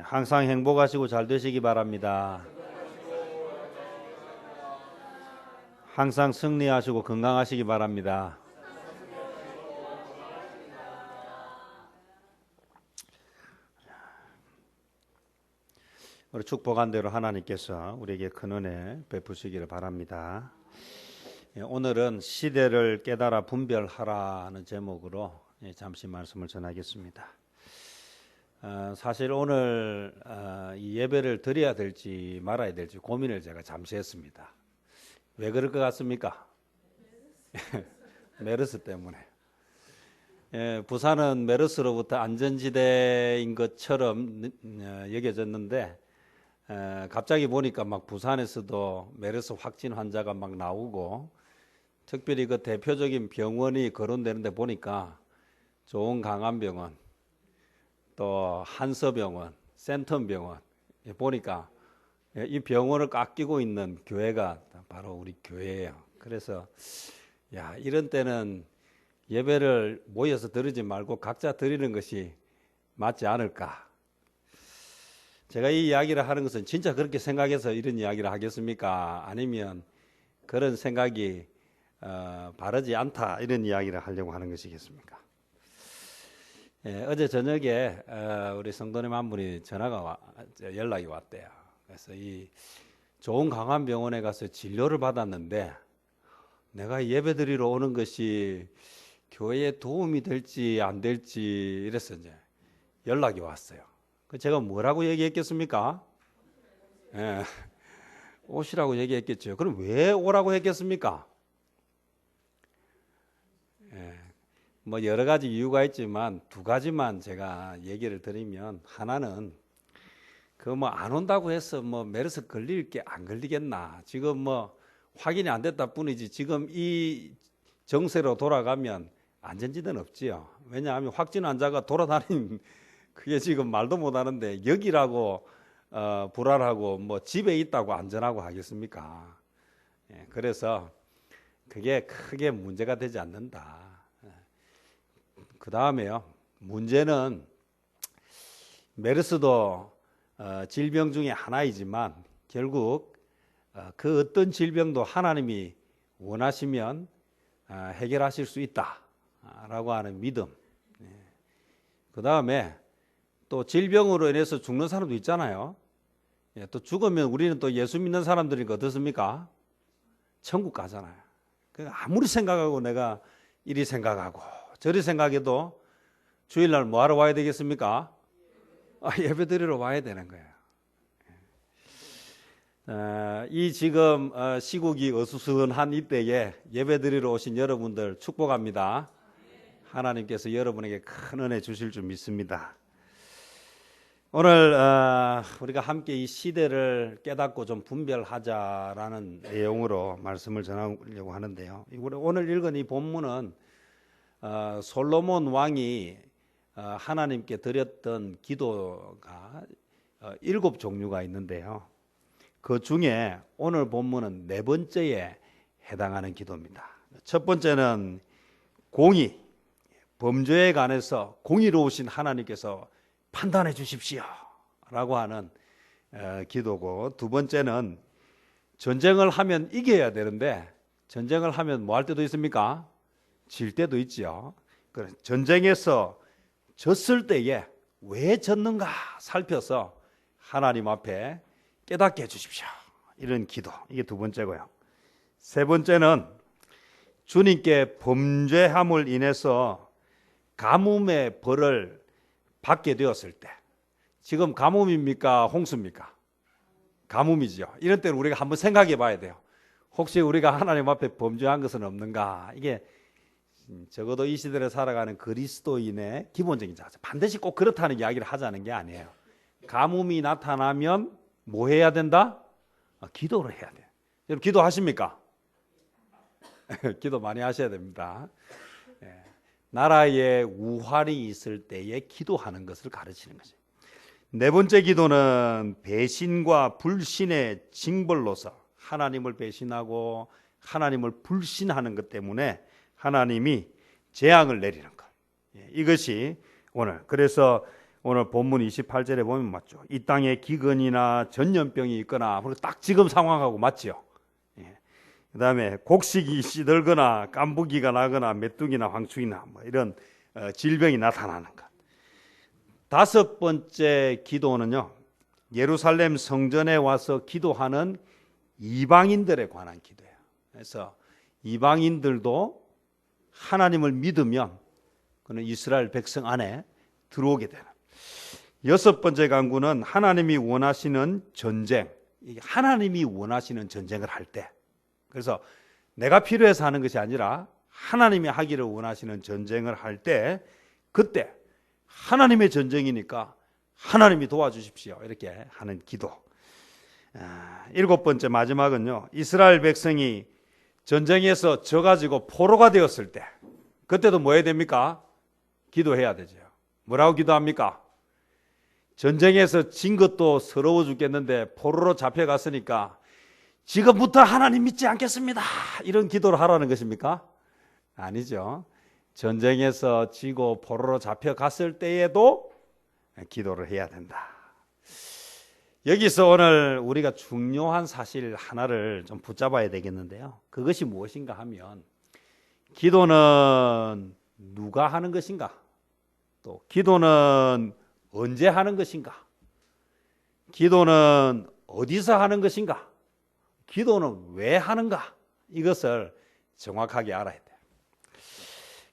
항상 행복하시고 잘 되시기 바랍니다. 항상 승리하시고 건강하시기 바랍니다. 우리 축복한 대로 하나님께서 우리에게 큰 은혜 베푸시기를 바랍니다. 오늘은 시대를 깨달아 분별하라는 제목으로 잠시 말씀을 전하겠습니다. 사실 오늘 이 예배를 드려야 될지 말아야 될지 고민을 제가 잠시 했습니다. 왜 그럴 것 같습니까? 메르스 때문에. 부산은 메르스로부터 안전지대인 것처럼 여겨졌는데 갑자기 보니까 막 부산에서도 메르스 확진 환자가 막 나오고, 특별히 그 대표적인 병원이 거론되는데 보니까 좋은 강암병원, 또 한서병원, 센텀병원 보니까 이 병원을 깎이고 있는 교회가 바로 우리 교회예요. 그래서 이런 때는 예배를 모여서 드리지 말고 각자 드리는 것이 맞지 않을까. 제가 이 이야기를 하는 것은 진짜 그렇게 생각해서 이런 이야기를 하겠습니까? 아니면 그런 생각이 바르지 않다, 이런 이야기를 하려고 하는 것이겠습니까? 어제 저녁에 우리 성도님 한 분이 연락이 왔대요. 그래서 이 좋은 강암병원에 가서 진료를 받았는데 내가 예배 드리러 오는 것이 교회에 도움이 될지 안 될지 이래서 이제 연락이 왔어요. 제가 뭐라고 얘기했겠습니까? 오시라고 얘기했겠죠. 그럼 왜 오라고 했겠습니까? 뭐 여러 가지 이유가 있지만 두 가지만 제가 얘기를 드리면, 하나는 그 뭐 안 온다고 해서 뭐 메르스 걸릴 게 안 걸리겠나. 지금 뭐 확인이 안 됐다 뿐이지 지금 이 정세로 돌아가면 안전지대는 없지요. 왜냐하면 확진 환자가 돌아다니는 그게 지금 말도 못 하는데 여기라고 불안하고 뭐 집에 있다고 안전하고 하겠습니까? 그래서 그게 크게 문제가 되지 않는다. 그 다음에요, 문제는 메르스도 질병 중에 하나이지만 결국 그 어떤 질병도 하나님이 원하시면 해결하실 수 있다라고 하는 믿음. 그 다음에 또 질병으로 인해서 죽는 사람도 있잖아요. 또 죽으면 우리는 또 예수 믿는 사람들이니까 어떻습니까? 천국 가잖아요. 아무리 생각하고 내가 이리 생각하고 저리 생각해도 주일날 뭐하러 와야 되겠습니까? 예배 드리러 와야 되는 거예요. 이 지금 시국이 어수선한 이때에 예배 드리러 오신 여러분들 축복합니다. 하나님께서 여러분에게 큰 은혜 주실 줄 믿습니다. 오늘 우리가 함께 이 시대를 깨닫고 좀 분별하자라는 내용으로 말씀을 전하려고 하는데요. 오늘 읽은 이 본문은 솔로몬 왕이 하나님께 드렸던 기도가 7종류가 있는데요. 그 중에 오늘 본문은 4번째에 해당하는 기도입니다. 첫 번째는 공의, 범죄에 관해서 공의로우신 하나님께서 판단해 주십시오 라고 하는 기도고, 두 번째는 전쟁을 하면 이겨야 되는데 전쟁을 하면 뭐 할 때도 있습니까? 질 때도 있죠. 전쟁에서 졌을 때에 왜 졌는가 살펴서 하나님 앞에 깨닫게 해주십시오, 이런 기도, 이게 두 번째고요. 세 번째는 주님께 범죄함을 인해서 가뭄의 벌을 받게 되었을 때, 지금 가뭄입니까 홍수입니까? 가뭄이죠. 이런 때는 우리가 한번 생각해 봐야 돼요. 혹시 우리가 하나님 앞에 범죄한 것은 없는가? 이게 적어도 이 시대를 살아가는 그리스도인의 기본적인 자세. 반드시 꼭 그렇다는 이야기를 하자는 게 아니에요. 가뭄이 나타나면 뭐 해야 된다? 기도를 해야 돼요. 여러분 기도하십니까? 기도 많이 하셔야 됩니다. 나라에 우환이 있을 때에 기도하는 것을 가르치는 거죠. 네 번째 기도는 배신과 불신의 징벌로서 하나님을 배신하고 하나님을 불신하는 것 때문에 하나님이 재앙을 내리는 것. 이것이 오늘, 그래서 오늘 본문 28절에 보면 맞죠. 이 땅에 기근이나 전염병이 있거나 딱 지금 상황하고 맞죠. 예. 그다음에 곡식이 시들거나 깐부기가 나거나 메뚜기나 황충이나 뭐 이런 질병이 나타나는 것. 다섯 번째 기도는요. 예루살렘 성전에 와서 기도하는 이방인들에 관한 기도예요. 그래서 이방인들도 하나님을 믿으면 그는 이스라엘 백성 안에 들어오게 되는. 여섯 번째 간구는 하나님이 원하시는 전쟁. 하나님이 원하시는 전쟁을 할 때. 그래서 내가 필요해서 하는 것이 아니라 하나님이 하기를 원하시는 전쟁을 할 때 그때 하나님의 전쟁이니까 하나님이 도와주십시오. 이렇게 하는 기도. 일곱 번째 마지막은요. 이스라엘 백성이 전쟁에서 져가지고 포로가 되었을 때 그때도 뭐 해야 됩니까? 기도해야 되죠. 뭐라고 기도합니까? 전쟁에서 진 것도 서러워 죽겠는데 포로로 잡혀갔으니까 지금부터 하나님 믿지 않겠습니다. 이런 기도를 하라는 것입니까? 아니죠. 전쟁에서 지고 포로로 잡혀갔을 때에도 기도를 해야 된다. 여기서 오늘 우리가 중요한 사실 하나를 좀 붙잡아야 되겠는데요. 그것이 무엇인가 하면 기도는 누가 하는 것인가? 또 기도는 언제 하는 것인가? 기도는 어디서 하는 것인가? 기도는 왜 하는가? 이것을 정확하게 알아야 돼요.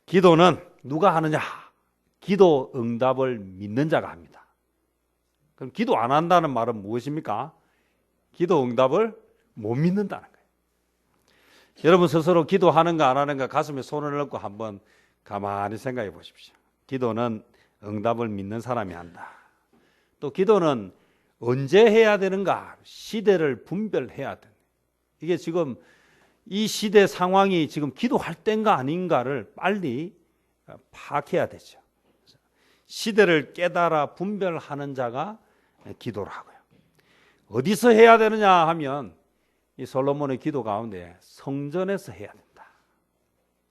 기도는 누가 하느냐? 기도 응답을 믿는 자가 합니다. 그럼 기도 안 한다는 말은 무엇입니까? 기도 응답을 못 믿는다는 거예요. 여러분 스스로 기도하는가 안 하는가 가슴에 손을 얹고 한번 가만히 생각해 보십시오. 기도는 응답을 믿는 사람이 한다. 또 기도는 언제 해야 되는가? 시대를 분별해야 된다. 이게 지금 이 시대 상황이 지금 기도할 때인가 아닌가를 빨리 파악해야 되죠. 시대를 깨달아 분별하는 자가 기도를 하고요. 어디서 해야 되느냐 하면 이 솔로몬의 기도 가운데 성전에서 해야 된다.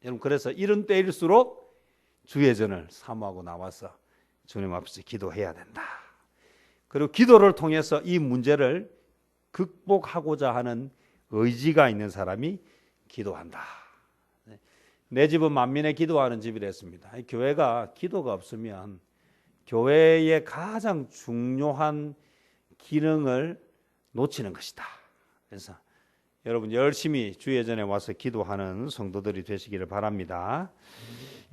여러분 그래서 이런 때일수록 주의 전을 사모하고 나와서 주님 앞에서 기도해야 된다. 그리고 기도를 통해서 이 문제를 극복하고자 하는 의지가 있는 사람이 기도한다. 내 집은 만민의 기도하는 집이랬습니다. 교회가 기도가 없으면 교회의 가장 중요한 기능을 놓치는 것이다. 그래서 여러분 열심히 주의 전에 와서 기도하는 성도들이 되시기를 바랍니다.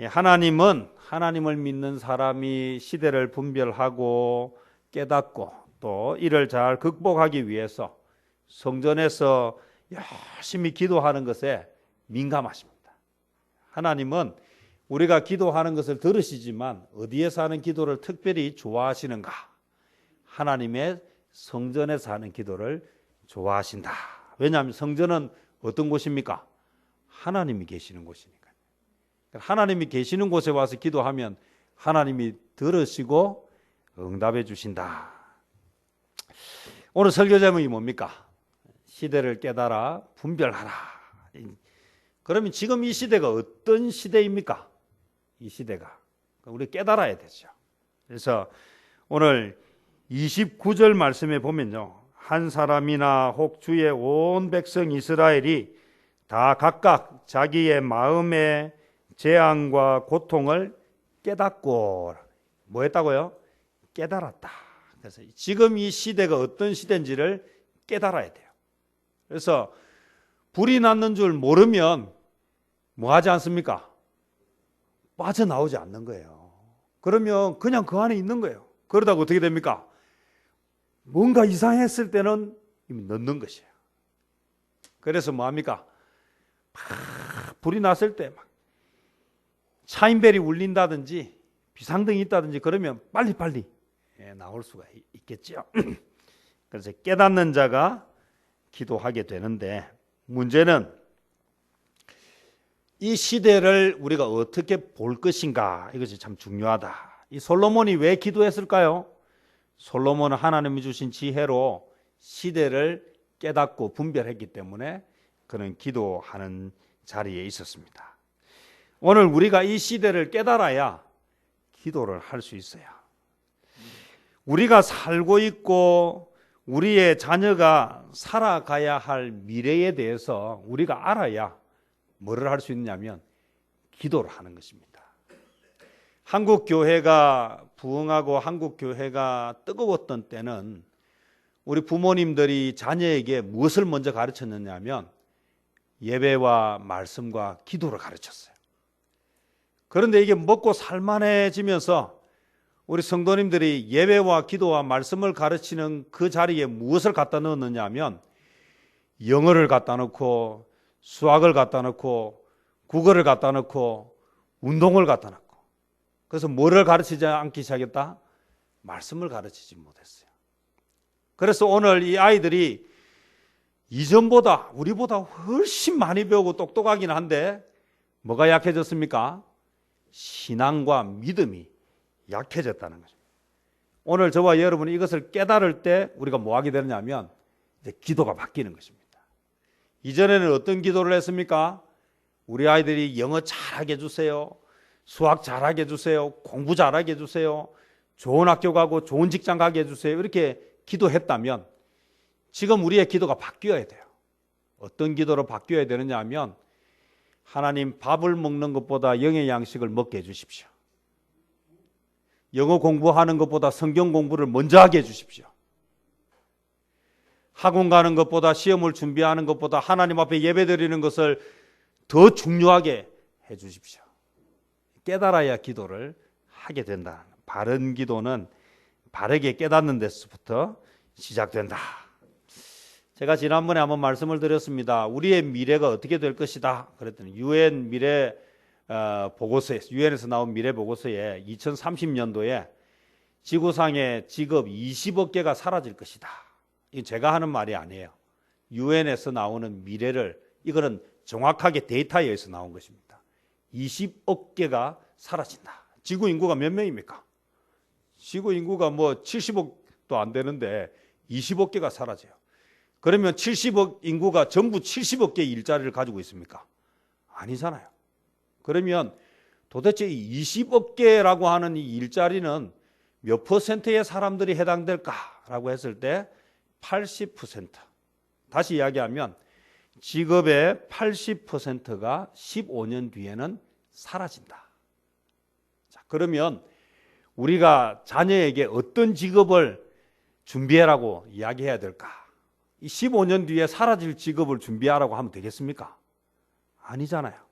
하나님은 하나님을 믿는 사람이 시대를 분별하고 깨닫고 또 이를 잘 극복하기 위해서 성전에서 열심히 기도하는 것에 민감하십니다. 하나님은 우리가 기도하는 것을 들으시지만 어디에서 하는 기도를 특별히 좋아하시는가? 하나님의 성전에서 하는 기도를 좋아하신다. 왜냐하면 성전은 어떤 곳입니까? 하나님이 계시는 곳이니까요. 하나님이 계시는 곳에 와서 기도하면 하나님이 들으시고 응답해 주신다. 오늘 설교 제목이 뭡니까? 시대를 깨달아 분별하라. 그러면 지금 이 시대가 어떤 시대입니까? 이 시대가. 우리 깨달아야 되죠. 그래서 오늘 29절 말씀에 보면요. 한 사람이나 혹 주의 온 백성 이스라엘이 다 각각 자기의 마음의 재앙과 고통을 깨닫고 뭐 했다고요? 깨달았다. 그래서 지금 이 시대가 어떤 시대인지를 깨달아야 돼요. 그래서 불이 났는 줄 모르면 뭐 하지 않습니까? 빠져나오지 않는 거예요. 그러면 그냥 그 안에 있는 거예요. 그러다가 어떻게 됩니까? 뭔가 이상했을 때는 이미 넣는 것이에요. 그래서 뭐 합니까? 막 불이 났을 때 막 차인벨이 울린다든지 비상등이 있다든지 그러면 빨리빨리 나올 수가 있겠죠. 그래서 깨닫는 자가 기도하게 되는데 문제는 이 시대를 우리가 어떻게 볼 것인가 이것이 참 중요하다. 이 솔로몬이 왜 기도했을까요? 솔로몬은 하나님이 주신 지혜로 시대를 깨닫고 분별했기 때문에 그는 기도하는 자리에 있었습니다. 오늘 우리가 이 시대를 깨달아야 기도를 할 수 있어요. 우리가 살고 있고 우리의 자녀가 살아가야 할 미래에 대해서 우리가 알아야 뭐를 할 수 있냐면 기도를 하는 것입니다. 한국 교회가 부흥하고 한국 교회가 뜨거웠던 때는 우리 부모님들이 자녀에게 무엇을 먼저 가르쳤느냐면 예배와 말씀과 기도를 가르쳤어요. 그런데 이게 먹고 살만해지면서 우리 성도님들이 예배와 기도와 말씀을 가르치는 그 자리에 무엇을 갖다 넣었느냐 하면 영어를 갖다 넣고 수학을 갖다 넣고 국어를 갖다 넣고 운동을 갖다 넣고, 그래서 뭐를 가르치지 않기 시작했다? 말씀을 가르치지 못했어요. 그래서 오늘 이 아이들이 이전보다 우리보다 훨씬 많이 배우고 똑똑하긴 한데 뭐가 약해졌습니까? 신앙과 믿음이 약해졌다는 거죠. 오늘 저와 여러분이 이것을 깨달을 때 우리가 뭐 하게 되느냐면 이제 기도가 바뀌는 것입니다. 이전에는 어떤 기도를 했습니까? 우리 아이들이 영어 잘하게 해주세요, 수학 잘하게 해주세요, 공부 잘하게 해주세요, 좋은 학교 가고 좋은 직장 가게 해주세요, 이렇게 기도했다면 지금 우리의 기도가 바뀌어야 돼요. 어떤 기도로 바뀌어야 되느냐 하면 하나님, 밥을 먹는 것보다 영의 양식을 먹게 해주십시오. 영어 공부하는 것보다 성경 공부를 먼저 하게 해주십시오. 학원 가는 것보다, 시험을 준비하는 것보다 하나님 앞에 예배드리는 것을 더 중요하게 해주십시오. 깨달아야 기도를 하게 된다. 바른 기도는 바르게 깨닫는 데서부터 시작된다. 제가 지난번에 한번 말씀을 드렸습니다. 우리의 미래가 어떻게 될 것이다 그랬더니 유엔 미래 보고서에, 유엔에서 나온 미래 보고서에 2030년도에 지구상의 직업 20억 개가 사라질 것이다. 이건 제가 하는 말이 아니에요. 유엔에서 나오는 미래를, 이거는 정확하게 데이터에 의해서 나온 것입니다. 20억 개가 사라진다. 지구 인구가 몇 명입니까? 지구 인구가 뭐 70억도 안 되는데 20억 개가 사라져요. 그러면 70억 인구가 전부 70억 개의 일자리를 가지고 있습니까? 아니잖아요. 그러면 도대체 20억 개라고 하는 이 일자리는 몇 퍼센트의 사람들이 해당될까라고 했을 때 80%. 다시 이야기하면 직업의 80%가 15년 뒤에는 사라진다. 자, 그러면 우리가 자녀에게 어떤 직업을 준비해라고 이야기해야 될까? 이 15년 뒤에 사라질 직업을 준비하라고 하면 되겠습니까? 아니잖아요.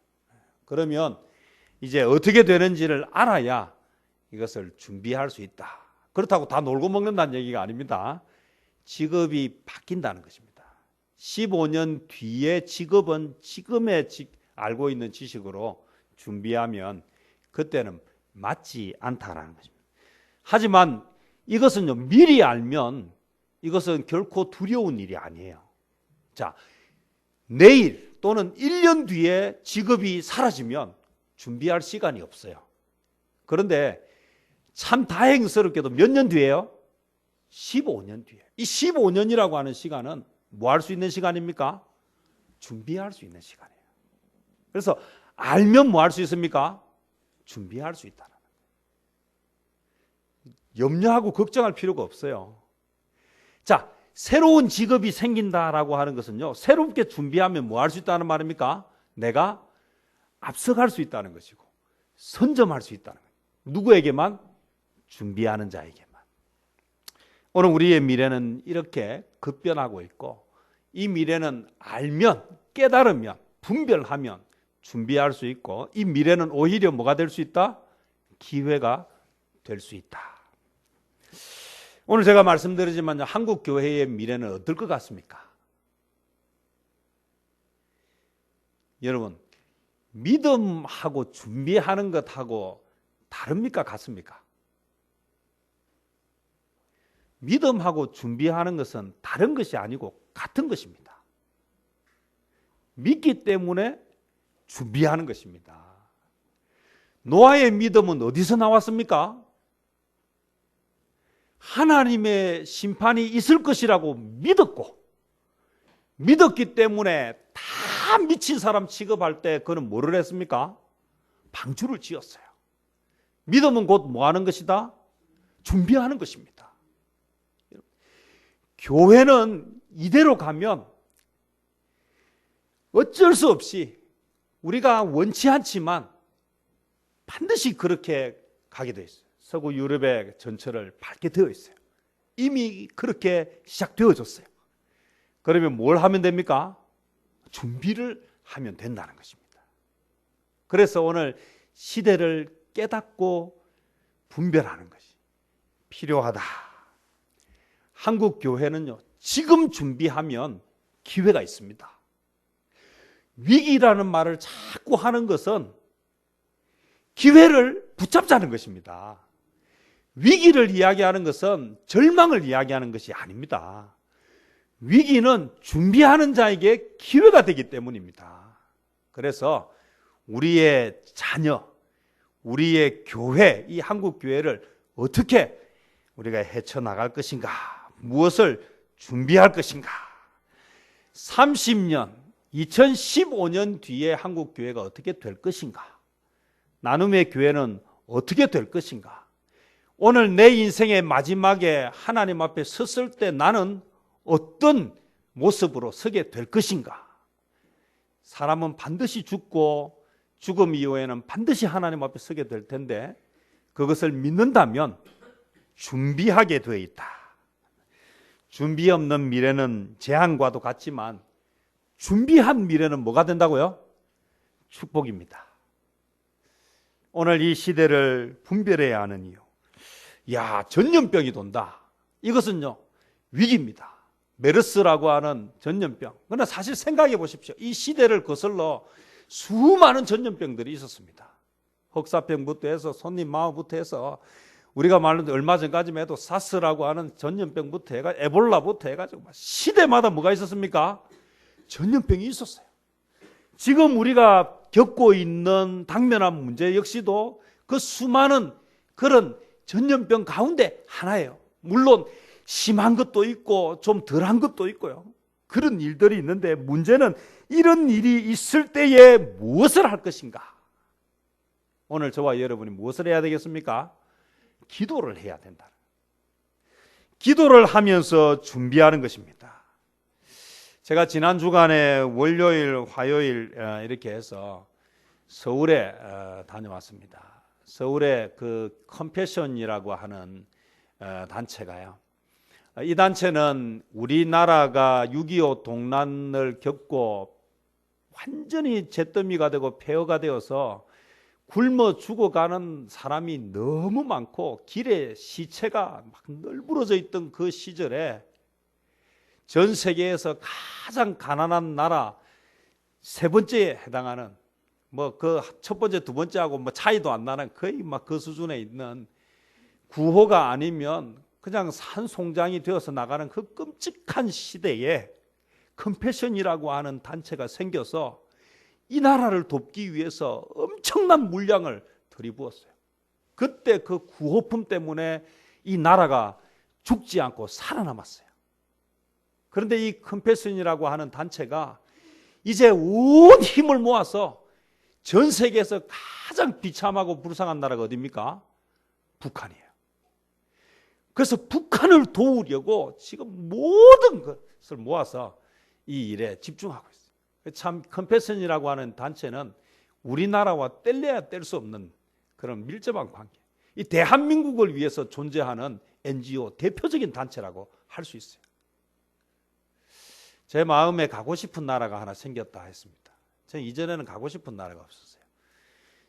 그러면 이제 어떻게 되는지를 알아야 이것을 준비할 수 있다. 그렇다고 다 놀고 먹는다는 얘기가 아닙니다. 직업이 바뀐다는 것입니다. 15년 뒤의 직업은 지금의 알고 있는 지식으로 준비하면 그때는 맞지 않다라는 것입니다. 하지만 이것은요, 미리 알면 이것은 결코 두려운 일이 아니에요. 자, 내일 또는 1년 뒤에 직업이 사라지면 준비할 시간이 없어요. 그런데 참 다행스럽게도 몇 년 뒤에요? 15년 뒤에. 이 15년이라고 하는 시간은 뭐 할 수 있는 시간입니까? 준비할 수 있는 시간이에요. 그래서 알면 뭐 할 수 있습니까? 준비할 수 있다는 거예요. 염려하고 걱정할 필요가 없어요. 자, 새로운 직업이 생긴다라고 하는 것은요, 새롭게 준비하면 뭐 할 수 있다는 말입니까? 내가 앞서갈 수 있다는 것이고 선점할 수 있다는 거예요. 누구에게만? 준비하는 자에게만. 오늘 우리의 미래는 이렇게 급변하고 있고, 이 미래는 알면, 깨달으면, 분별하면 준비할 수 있고, 이 미래는 오히려 뭐가 될 수 있다? 기회가 될 수 있다. 오늘 제가 말씀드리지만 한국 교회의 미래는 어떨 것 같습니까? 여러분, 믿음하고 준비하는 것하고 다릅니까? 같습니까? 믿음하고 준비하는 것은 다른 것이 아니고 같은 것입니다. 믿기 때문에 준비하는 것입니다. 노아의 믿음은 어디서 나왔습니까? 하나님의 심판이 있을 것이라고 믿었기 때문에 다 미친 사람 취급할 때 그는 뭐를 했습니까? 방주를 지었어요. 믿음은 곧 뭐 하는 것이다? 준비하는 것입니다. 교회는 이대로 가면 어쩔 수 없이 우리가 원치 않지만 반드시 그렇게 가게 되어 있어요. 서구 유럽의 전철을 밟게 되어 있어요. 이미 그렇게 시작되어졌어요. 그러면 뭘 하면 됩니까? 준비를 하면 된다는 것입니다. 그래서 오늘 시대를 깨닫고 분별하는 것이 필요하다. 한국 교회는요, 지금 준비하면 기회가 있습니다. 위기라는 말을 자꾸 하는 것은 기회를 붙잡자는 것입니다. 위기를 이야기하는 것은 절망을 이야기하는 것이 아닙니다. 위기는 준비하는 자에게 기회가 되기 때문입니다. 그래서 우리의 자녀, 우리의 교회, 이 한국 교회를 어떻게 우리가 헤쳐나갈 것인가, 무엇을 준비할 것인가. 30년, 2015년 뒤에 한국 교회가 어떻게 될 것인가, 나눔의 교회는 어떻게 될 것인가. 오늘 내 인생의 마지막에 하나님 앞에 섰을 때 나는 어떤 모습으로 서게 될 것인가. 사람은 반드시 죽고 죽음 이후에는 반드시 하나님 앞에 서게 될 텐데 그것을 믿는다면 준비하게 되어 있다. 준비 없는 미래는 재앙과도 같지만 준비한 미래는 뭐가 된다고요? 축복입니다. 오늘 이 시대를 분별해야 하는 이유. 야, 전염병이 돈다. 이것은요, 위기입니다. 메르스라고 하는 전염병. 그러나 사실 생각해 보십시오. 이 시대를 거슬러 수많은 전염병들이 있었습니다. 흑사병부터 해서 손님마우부터 해서 우리가 말하는 얼마 전까지만 해도 사스라고 하는 전염병부터 해가 에볼라부터 해가지고 시대마다 뭐가 있었습니까? 전염병이 있었어요. 지금 우리가 겪고 있는 당면한 문제 역시도 그 수많은 그런 전염병 가운데 하나예요. 물론 심한 것도 있고 좀 덜한 것도 있고요. 그런 일들이 있는데 문제는 이런 일이 있을 때에 무엇을 할 것인가? 오늘 저와 여러분이 무엇을 해야 되겠습니까? 기도를 해야 된다. 기도를 하면서 준비하는 것입니다. 제가 지난 주간에 월요일, 화요일 이렇게 해서 서울에 다녀왔습니다. 서울에 그 컴패션이라고 하는 단체가요. 이 단체는 우리나라가 6.25 동란을 겪고 완전히 잿더미가 되고 폐허가 되어서 굶어 죽어가는 사람이 너무 많고 길에 시체가 막 널브러져 있던 그 시절에 전 세계에서 가장 가난한 나라 세 번째에 해당하는 뭐 그 첫 번째, 두 번째하고 뭐 차이도 안 나는 거의 막 그 수준에 있는 구호가 아니면 그냥 산송장이 되어서 나가는 그 끔찍한 시대에 컴패션이라고 하는 단체가 생겨서 이 나라를 돕기 위해서 엄청난 물량을 들이부었어요. 그때 그 구호품 때문에 이 나라가 죽지 않고 살아남았어요. 그런데 이 컴패션이라고 하는 단체가 이제 온 힘을 모아서 전 세계에서 가장 비참하고 불쌍한 나라가 어디입니까? 북한이에요. 그래서 북한을 도우려고 지금 모든 것을 모아서 이 일에 집중하고 있어요. 참 컴패션이라고 하는 단체는 우리나라와 뗄래야 뗄 수 없는 그런 밀접한 관계. 이 대한민국을 위해서 존재하는 NGO 대표적인 단체라고 할 수 있어요. 제 마음에 가고 싶은 나라가 하나 생겼다 했습니다. 저는 이전에는 가고 싶은 나라가 없었어요.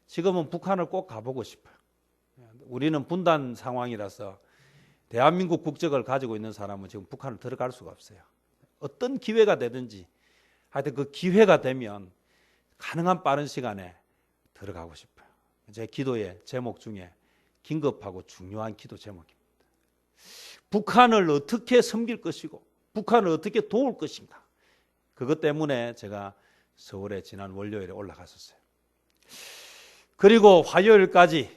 지금은 북한을 꼭 가보고 싶어요. 우리는 분단 상황이라서 대한민국 국적을 가지고 있는 사람은 지금 북한을 들어갈 수가 없어요. 어떤 기회가 되든지 하여튼 그 기회가 되면 가능한 빠른 시간에 들어가고 싶어요. 제 기도의 제목 중에 긴급하고 중요한 기도 제목입니다. 북한을 어떻게 섬길 것이고 북한을 어떻게 도울 것인가. 그것 때문에 제가 서울에 지난 월요일에 올라갔었어요. 그리고 화요일까지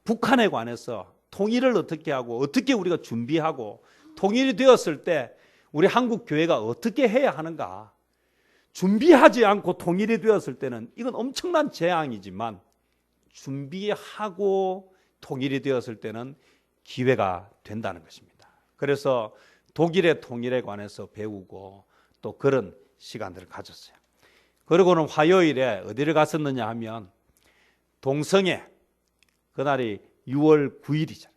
북한에 관해서 통일을 어떻게 하고 어떻게 우리가 준비하고 통일이 되었을 때 우리 한국 교회가 어떻게 해야 하는가. 준비하지 않고 통일이 되었을 때는 이건 엄청난 재앙이지만 준비하고 통일이 되었을 때는 기회가 된다는 것입니다. 그래서 독일의 통일에 관해서 배우고 또 그런 시간들을 가졌어요. 그리고는 화요일에 어디를 갔었느냐 하면 동성애, 그날이 6월 9일이잖아요.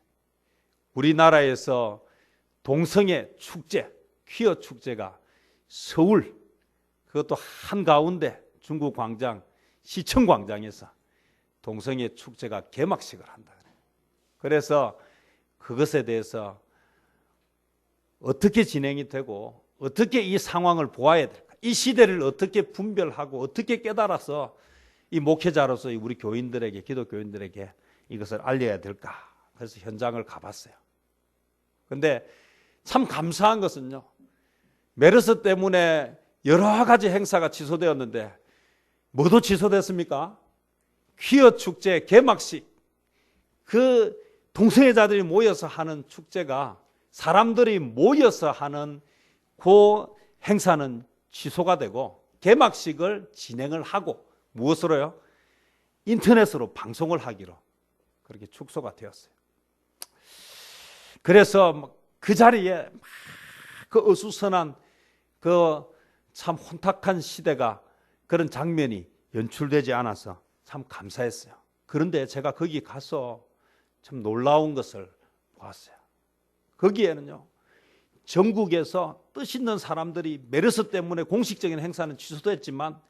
우리나라에서 동성애 축제, 퀴어 축제가 서울, 그것도 한가운데 중국 광장, 시청 광장에서 동성애 축제가 개막식을 한다. 그래서 그것에 대해서 어떻게 진행이 되고 어떻게 이 상황을 보아야 될까, 이 시대를 어떻게 분별하고 어떻게 깨달아서 이 목회자로서 우리 교인들에게, 기독교인들에게 이것을 알려야 될까. 그래서 현장을 가봤어요. 그런데 참 감사한 것은요, 메르스 때문에 여러 가지 행사가 취소되었는데 뭐도 취소됐습니까? 퀴어 축제 개막식, 그 동성애자들이 모여서 하는 축제가, 사람들이 모여서 하는 그 행사는 취소가 되고 개막식을 진행을 하고 무엇으로요? 인터넷으로 방송을 하기로 그렇게 축소가 되었어요. 그래서 그 자리에 그 어수선한 그 참 혼탁한 시대가, 그런 장면이 연출되지 않아서 참 감사했어요. 그런데 제가 거기 가서 참 놀라운 것을 보았어요. 거기에는요, 전국에서 뜻있는 사람들이 메르스 때문에 공식적인 행사는 취소됐지만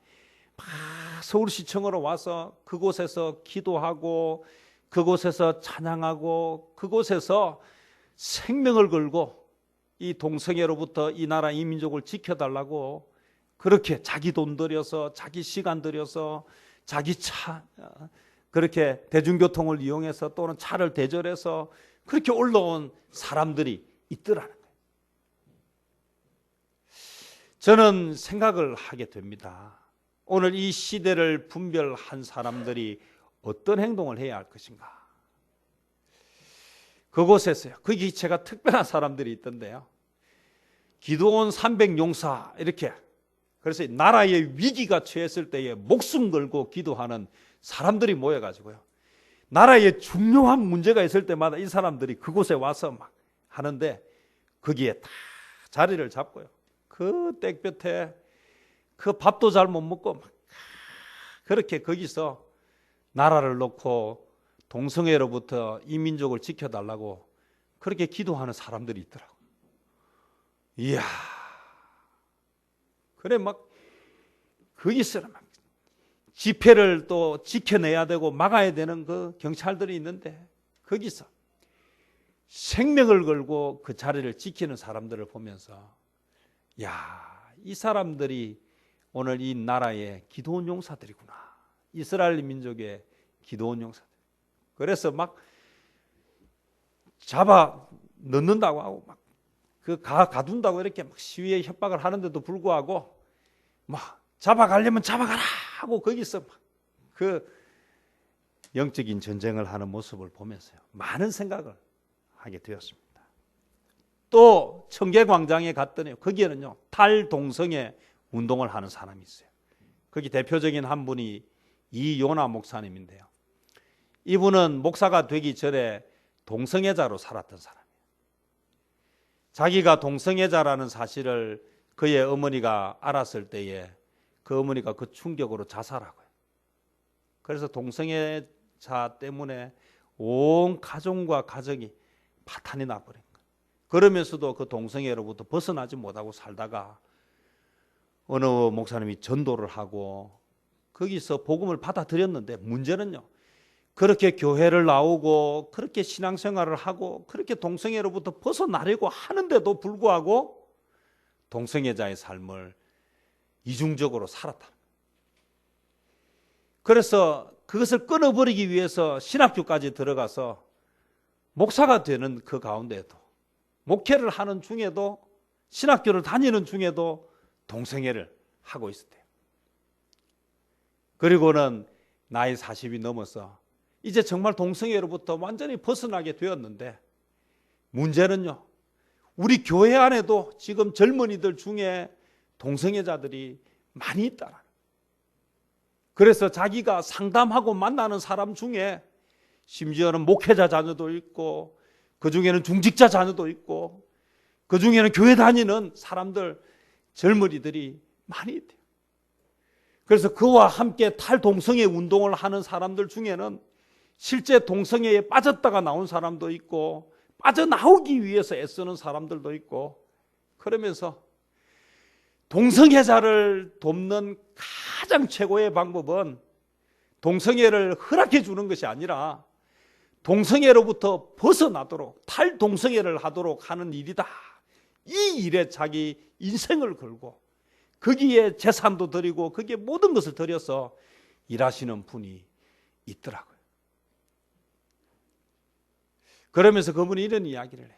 서울시청으로 와서 그곳에서 기도하고 그곳에서 찬양하고 그곳에서 생명을 걸고 이 동성애로부터 이 나라 이 민족을 지켜달라고 그렇게 자기 돈 들여서, 자기 시간 들여서, 자기 차, 그렇게 대중교통을 이용해서 또는 차를 대절해서 그렇게 올라온 사람들이 있더라는 거예요. 저는 생각을 하게 됩니다. 오늘 이 시대를 분별한 사람들이 어떤 행동을 해야 할 것인가. 그곳에서요, 거기 제가 특별한 사람들이 있던데요, 기도원 300용사 이렇게, 그래서 나라의 위기가 처했을 때에 목숨 걸고 기도하는 사람들이 모여가지고요, 나라에 중요한 문제가 있을 때마다 이 사람들이 그곳에 와서 막 하는데, 거기에 다 자리를 잡고요, 그 땡볕에 그 밥도 잘 못 먹고 막 그렇게 거기서 나라를 놓고 동성애로부터 이 민족을 지켜달라고 그렇게 기도하는 사람들이 있더라고요. 이야, 그래 막 거기서 막 집회를 또 지켜내야 되고 막아야 되는 그 경찰들이 있는데 거기서 생명을 걸고 그 자리를 지키는 사람들을 보면서, 야, 이 사람들이 오늘 이 나라의 기도원 용사들이구나. 이스라엘 민족의 기도원 용사들. 그래서 막 잡아 넣는다고 하고 막 그 가둔다고 이렇게 막 시위에 협박을 하는데도 불구하고 막 잡아가려면 잡아가라 하고 거기서 막 그 영적인 전쟁을 하는 모습을 보면서요, 많은 생각을 하게 되었습니다. 또 청계광장에 갔더니 거기에는요, 탈동성애 운동을 하는 사람이 있어요. 거기 대표적인 한 분이 이요나 목사님인데요, 이분은 목사가 되기 전에 동성애자로 살았던 사람이에요. 자기가 동성애자라는 사실을 그의 어머니가 알았을 때에 그 어머니가 그 충격으로 자살하고요. 그래서 동성애자 때문에 온 가정과 가정이 파탄이 나버린 거예요. 그러면서도 그 동성애로부터 벗어나지 못하고 살다가 어느 목사님이 전도를 하고 거기서 복음을 받아들였는데, 문제는요, 그렇게 교회를 나오고 그렇게 신앙생활을 하고 그렇게 동성애로부터 벗어나려고 하는데도 불구하고 동성애자의 삶을 이중적으로 살았다. 그래서 그것을 끊어버리기 위해서 신학교까지 들어가서 목사가 되는 그 가운데에도, 목회를 하는 중에도, 신학교를 다니는 중에도 동성애를 하고 있었대요. 그리고는 나이 40이 넘어서 이제 정말 동성애로부터 완전히 벗어나게 되었는데, 문제는요, 우리 교회 안에도 지금 젊은이들 중에 동성애자들이 많이 있다라는 거예요. 그래서 자기가 상담하고 만나는 사람 중에 심지어는 목회자 자녀도 있고 그 중에는 중직자 자녀도 있고 그 중에는 교회 다니는 사람들, 젊은이들이 많이 있대요. 그래서 그와 함께 탈동성애 운동을 하는 사람들 중에는 실제 동성애에 빠졌다가 나온 사람도 있고 빠져나오기 위해서 애쓰는 사람들도 있고, 그러면서 동성애자를 돕는 가장 최고의 방법은 동성애를 허락해 주는 것이 아니라 동성애로부터 벗어나도록 탈동성애를 하도록 하는 일이다. 이 일에 자기 인생을 걸고 거기에 재산도 드리고 거기에 모든 것을 들여서 일하시는 분이 있더라고요. 그러면서 그분이 이런 이야기를 해요.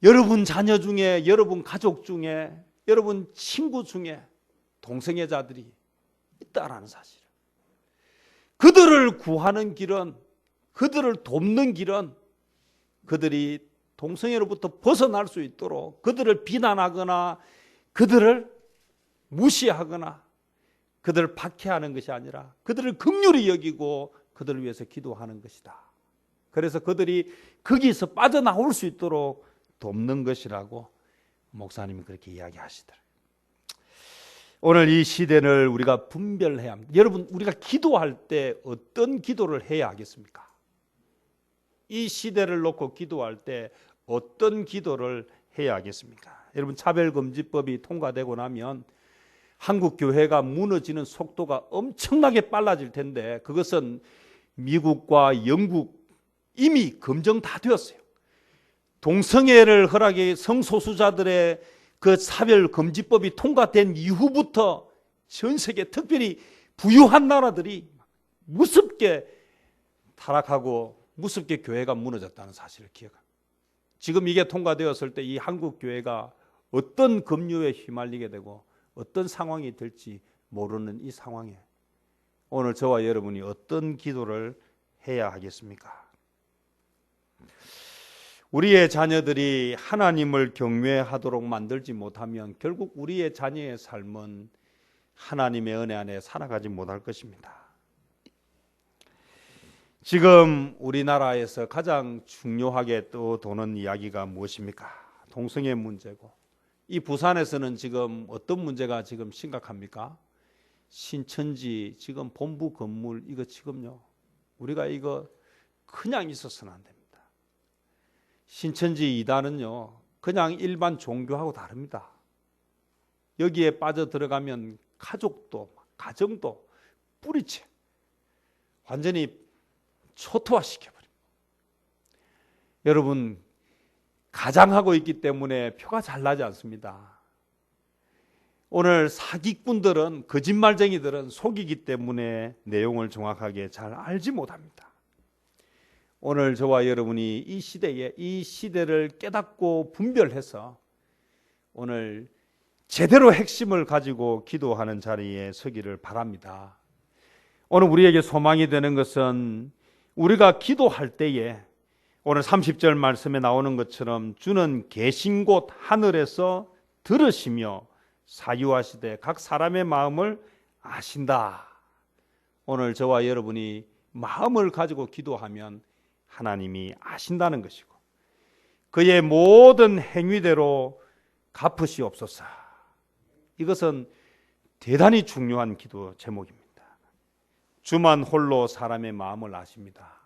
여러분 자녀 중에, 여러분 가족 중에, 여러분 친구 중에 동성애자들이 있다라는 사실을, 그들을 구하는 길은, 그들을 돕는 길은 그들이 동성애로부터 벗어날 수 있도록 그들을 비난하거나 그들을 무시하거나 그들을 박해하는 것이 아니라 그들을 긍휼히 여기고 그들을 위해서 기도하는 것이다. 그래서 그들이 거기서 빠져나올 수 있도록 돕는 것이라고 목사님이 그렇게 이야기하시더라고요. 오늘 이 시대를 우리가 분별해야 합니다. 여러분, 우리가 기도할 때 어떤 기도를 해야 하겠습니까? 이 시대를 놓고 기도할 때 어떤 기도를 해야 하겠습니까? 여러분, 차별금지법이 통과되고 나면 한국 교회가 무너지는 속도가 엄청나게 빨라질 텐데, 그것은 미국과 영국 이미 검증 다 되었어요. 동성애를 허락해 성소수자들의 그 차별금지법이 통과된 이후부터 전 세계, 특별히 부유한 나라들이 무섭게 타락하고 무섭게 교회가 무너졌다는 사실을 기억합니다. 지금 이게 통과되었을 때 이 한국 교회가 어떤 급류에 휘말리게 되고 어떤 상황이 될지 모르는 이 상황에 오늘 저와 여러분이 어떤 기도를 해야 하겠습니까? 우리의 자녀들이 하나님을 경외하도록 만들지 못하면 결국 우리의 자녀의 삶은 하나님의 은혜 안에 살아가지 못할 것입니다. 지금 우리나라에서 가장 중요하게 또 도는 이야기가 무엇입니까? 동성애 문제고, 이 부산에서는 지금 어떤 문제가 지금 심각합니까? 신천지 지금 본부 건물 이거 지금요, 우리가 이거 그냥 있어서는 안 됩니다. 신천지 이단은요 그냥 일반 종교하고 다릅니다. 여기에 빠져 들어가면 가족도 가정도 뿌리채 완전히 초토화시켜버립니다. 여러분, 가장하고 있기 때문에 표가 잘 나지 않습니다. 오늘 사기꾼들은, 거짓말쟁이들은 속이기 때문에 내용을 정확하게 잘 알지 못합니다. 오늘 저와 여러분이 이 시대에, 이 시대를 깨닫고 분별해서 오늘 제대로 핵심을 가지고 기도하는 자리에 서기를 바랍니다. 오늘 우리에게 소망이 되는 것은 우리가 기도할 때에 오늘 30절 말씀에 나오는 것처럼 주는 계신 곳 하늘에서 들으시며 사유하시되 각 사람의 마음을 아신다. 오늘 저와 여러분이 마음을 가지고 기도하면 하나님이 아신다는 것이고 그의 모든 행위대로 갚으시옵소서. 이것은 대단히 중요한 기도 제목입니다. 주만 홀로 사람의 마음을 아십니다.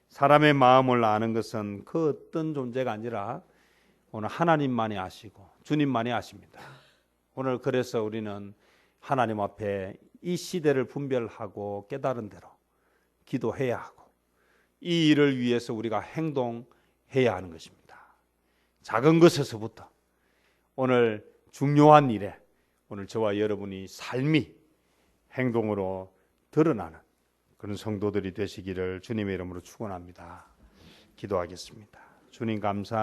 사람의 마음을 아는 것은 그 어떤 존재가 아니라 오늘 하나님만이 아시고 주님만이 아십니다. 오늘 그래서 우리는 하나님 앞에 이 시대를 분별하고 깨달은 대로 기도해야 하고 이 일을 위해서 우리가 행동해야 하는 것입니다. 작은 것에서부터 오늘 중요한 일에 오늘 저와 여러분이 삶이 행동으로 드러나는 그런 성도들이 되시기를 주님의 이름으로 축원합니다. 기도하겠습니다. 주님 감사합니다.